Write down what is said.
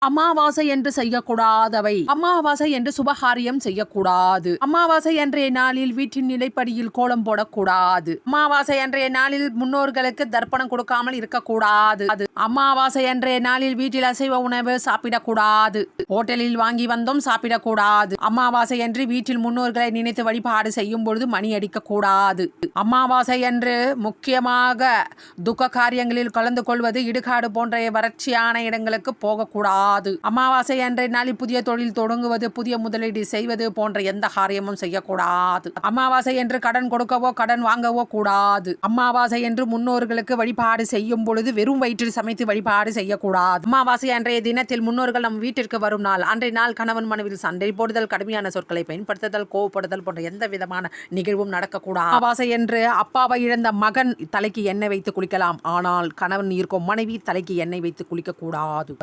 அமாவாசை என்று செய்யக்கூடாதவை. அமாவாசை என்று சுபகாரியம் செய்யக்கூடாது. அமாவாசை அன்றைய நாளில் வீட்டின் நிலைப்படியில் கோலம் போடக்கூடாது. அமாவாசை அன்றைய நாளில் முன்னோர்களுக்கு தர்ப்பணம் கொடுக்காமல் இருக்கக்கூடாது. அமாவாசை அன்றைய நாளில் வீட்டில் அசைவ உணவு சாப்பிடக்கூடாது. ஹோட்டலில் வாங்கி வந்தோம் சாப்பிடக்கூடாது. அமாவாசை அன்று வீட்டில் முன்னோர்களை நினைத்து வழிபாடு செய்யும் பொழுது மணி அடிக்க கூடாது. அமாவாசை அன்று முக்கியமாக துக்க காரியங்களில் கலந்து கொள்வது, இடுகாடு போன்ற வறட்சியான இடங்களுக்கு போகக்கூடாது. அமாவாசை அன்றைய நாளில் புதிய தொழில் தொடங்குவது, புதிய முதலீடு செய்வது போன்ற எந்த காரியமும் செய்யக்கூடாது. அமாவாசை என்று கடன் கொடுக்கவோ கடன் வாங்கவோ கூடாது. அமாவாசை என்று முன்னோர்களுக்கு வழிபாடு செய்யும் பொழுது வெறும் வயிற்றில் சமைத்து வழிபாடு செய்யக்கூடாது. அமாவாசை அன்றைய தினத்தில் முன்னோர்கள் நம் வீட்டிற்கு வரும் நாள். அன்றைய நாள் கணவன் மனைவியில் சண்டை போடுதல், கடுமையான சொற்களை பயன்படுத்துதல், கோவப்படுதல் போன்ற எந்த விதமான நிகழ்வும் நடக்கக்கூடாது. அமாவாசை என்று அப்பாவை இழந்த மகன் தலைக்கு எண்ணெய் வைத்து குளிக்கலாம். ஆனால் கணவன் இருக்கும் மனைவி தலைக்கு எண்ணெய் வைத்து குளிக்க கூடாது.